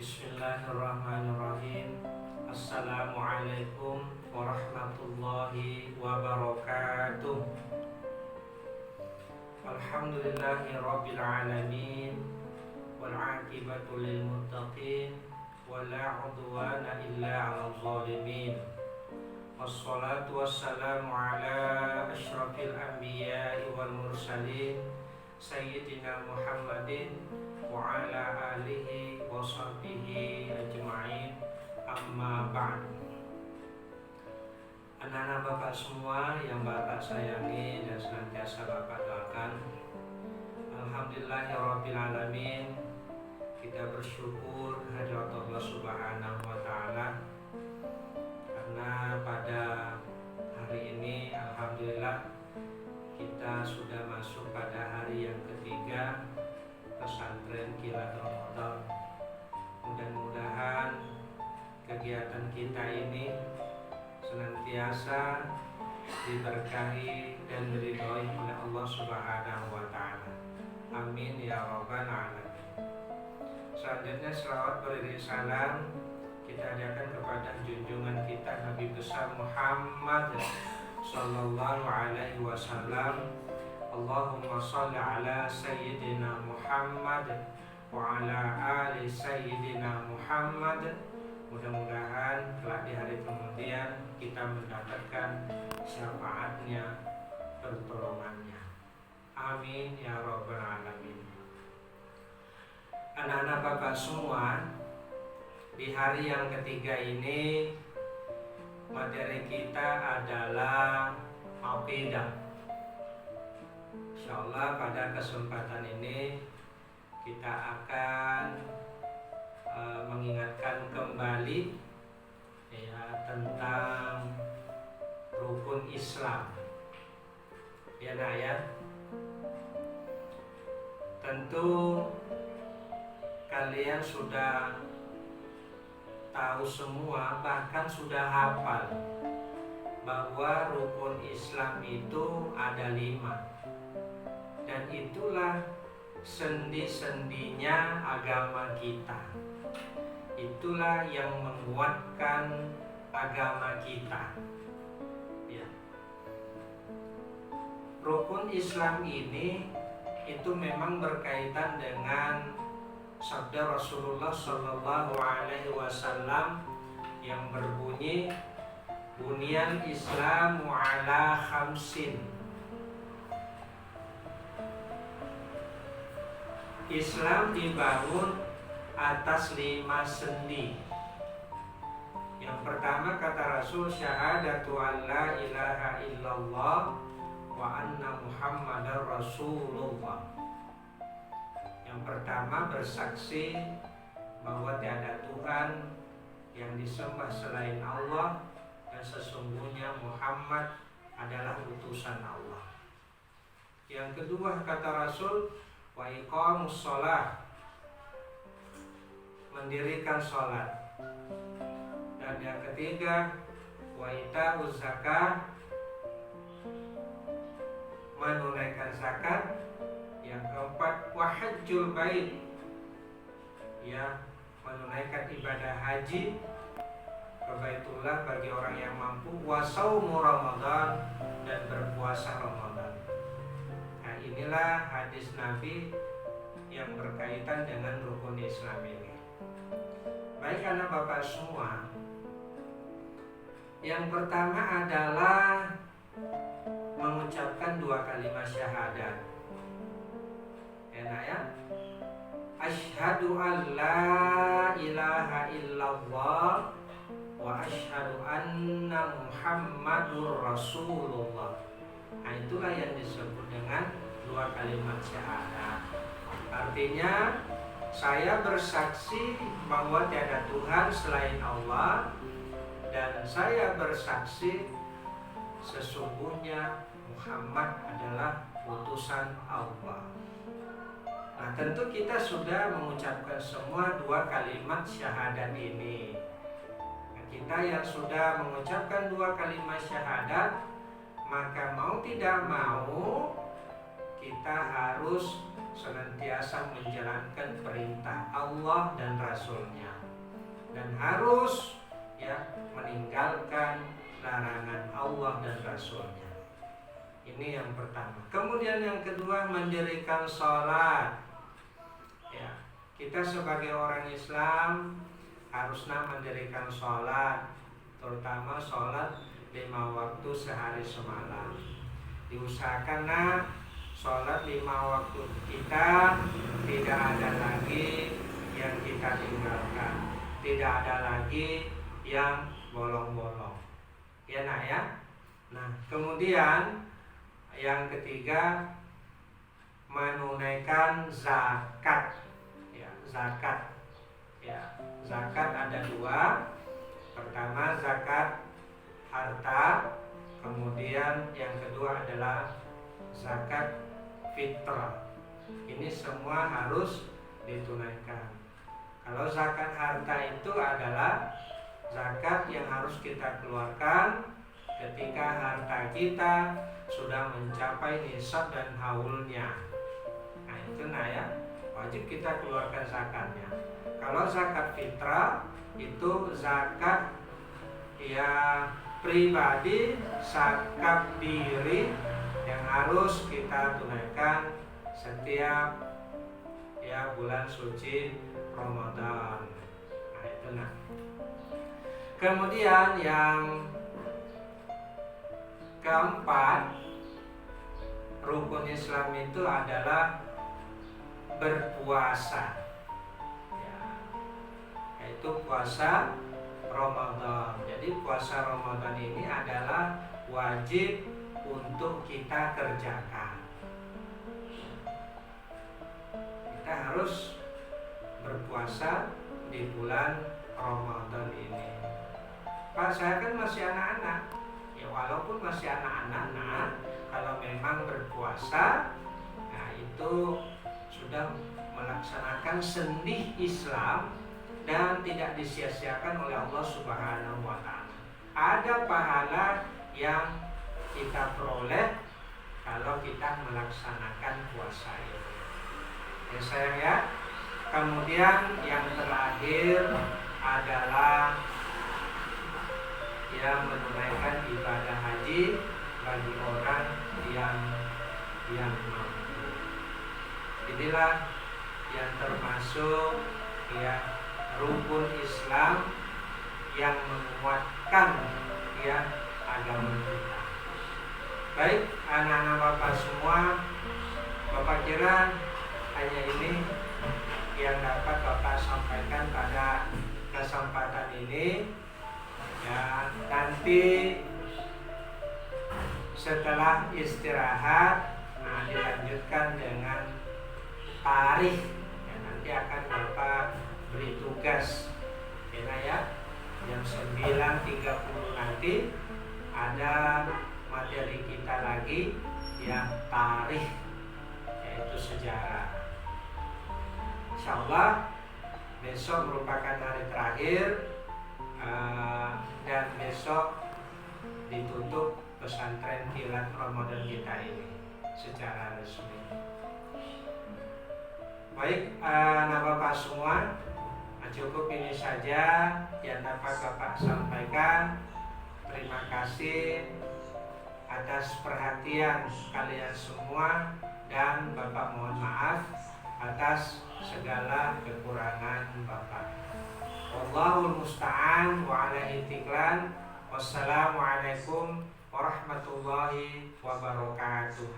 Bismillahirrahmanirrahim. Assalamualaikum warahmatullahi wabarakatuh. Alhamdulillahi alamin. Wal aqibatu lil muttaqin. Wala udwana illa 'alal zalimin. Wassalatu wassalamu ala asyrafil anbiya'i wal mursalin Sayyidina Muhammadin wa ala alihi wa sahbihi ajma'in, amma ba'd. Anak-anak Bapak semua yang Bapak sayangi dan senantiasa Bapak doakan, alhamdulillahirabbil alamin. Kita bersyukur kehadirat Allah Subhanahu wa taala karena pada hari ini alhamdulillah kita sudah masuk pada hari yang ketiga pesantren Kilat Ramadan. Mudah-mudahan kegiatan kita ini senantiasa diberkahi dan diridhoi oleh Allah Subhanahu wa taala. Amin ya rabbal alamin. Selanjutnya selawat beriring salam kita adakan kepada junjungan kita Nabi besar Muhammad sallallahu alaihi wasallam. Allahumma shalli ala sayyidina Muhammad wa ala ali sayyidina Muhammad. Mudah-mudahan kelak di hari kemudian kita mendapatkan syafaatnya, pertolongannya. Amin ya rabbal alamin. Anak-anak Bapak semua, di hari yang ketiga ini materi kita adalah aqidah. Insyaallah pada kesempatan ini kita akan mengingatkan kembali tentang rukun Islam. Ya nak ya. Tentu kalian sudah tahu semua, bahkan sudah hafal bahwa rukun Islam itu ada 5, dan itulah sendi-sendinya agama kita. Itulah yang menguatkan agama kita. Ya. Rukun Islam ini itu memang berkaitan dengan sabda Rasulullah Sallallahu Alaihi Wasallam yang berbunyi, Bunyan Islamu ala khamsin. Islam dibangun atas 5 sendi. Yang pertama kata Rasul, syahadatu an la ilaha illallah wa anna Muhammadar Rasulullah. Yang pertama bersaksi bahwa tiada Tuhan yang disembah selain Allah dan sesungguhnya Muhammad adalah utusan Allah. Yang kedua kata Rasul, wa iqamus shalah, mendirikan salat. Dan yang ketiga, wa itauz zakah, menunaikan zakat. Yang keempat, wa hajjul bait, ya, menunaikan ibadah haji ke Baitullah bagi orang yang mampu. Wa shaumu Ramadan, dan berpuasa Ramadan. Nah, inilah hadis Nabi yang berkaitan dengan rukun Islam ini. Baik anak Bapak semua, yang pertama adalah mengucapkan 2 kalimat syahadat. Ya, asyhadu an la ilaha illallah wa asyhadu anna Muhammadur Rasulullah. Nah, itulah yang disebut dengan 2 kalimat syahadat. Artinya saya bersaksi bahwa tiada Tuhan selain Allah, dan saya bersaksi sesungguhnya Muhammad adalah utusan Allah. Nah, tentu kita sudah mengucapkan semua 2 kalimat syahadat ini. Nah, kita yang sudah mengucapkan 2 kalimat syahadat, maka mau tidak mau kita harus senantiasa menjalankan perintah Allah dan Rasulnya, dan harus meninggalkan larangan Allah dan Rasulnya. Ini yang pertama. Kemudian yang kedua, mendirikan sholat. Kita sebagai orang Islam harusnya mendirikan sholat, terutama sholat 5 waktu sehari semalam. Diusahakanlah sholat 5 waktu kita tidak ada lagi yang kita tinggalkan, tidak ada lagi yang bolong-bolong. Ya nak ya. Nah, kemudian yang ketiga, menunaikan zakat. Zakat ada 2. Pertama zakat harta, kemudian yang kedua adalah zakat fitrah. Ini semua harus ditunaikan. Kalau zakat harta itu adalah zakat yang harus kita keluarkan ketika harta kita sudah mencapai nisab dan haulnya. Nah itu wajib kita keluarkan zakatnya. Kalau zakat fitrah itu zakat pribadi, zakat diri yang harus kita tunaikan setiap bulan suci Ramadan. Nah itu Kemudian yang keempat, rukun Islam itu adalah berpuasa, yaitu puasa Ramadan. Jadi puasa Ramadan ini adalah wajib untuk kita kerjakan. Kita harus berpuasa di bulan Ramadan ini. Pak, saya kan masih anak-anak. Ya walaupun masih anak-anak, kalau memang berpuasa, nah itu sudah melaksanakan sendi Islam dan tidak disia-siakan oleh Allah Subhanahu wa Ta'ala. Ada pahala yang kita peroleh kalau kita melaksanakan puasa ini. Ya sayang ya. Kemudian yang terakhir adalah yang menunaikan ibadah haji bagi orang yang mampu. Inilah yang termasuk rukun Islam yang menguatkan agama kita. Baik anak-anak Bapak semua, Bapak kira hanya ini yang dapat Bapak sampaikan pada kesempatan ini. Nanti setelah istirahat dilanjutkan dengan tarikh. Nanti akan Bapak beri tugas jam 9.30 nanti ada materi kita lagi yang tarikh, yaitu sejarah. Insyaallah besok merupakan hari terakhir dan besok ditutup pesantren kilat Ramadan kita ini secara resmi. Baik anak Bapak semua, cukup ini saja yang dapat Bapak sampaikan. Terima kasih atas perhatian kalian semua, dan Bapak mohon maaf atas segala kekurangan Bapak. Wallahul musta'an wa alaihi tiklan. Wassalamualaikum warahmatullahi wabarakatuh.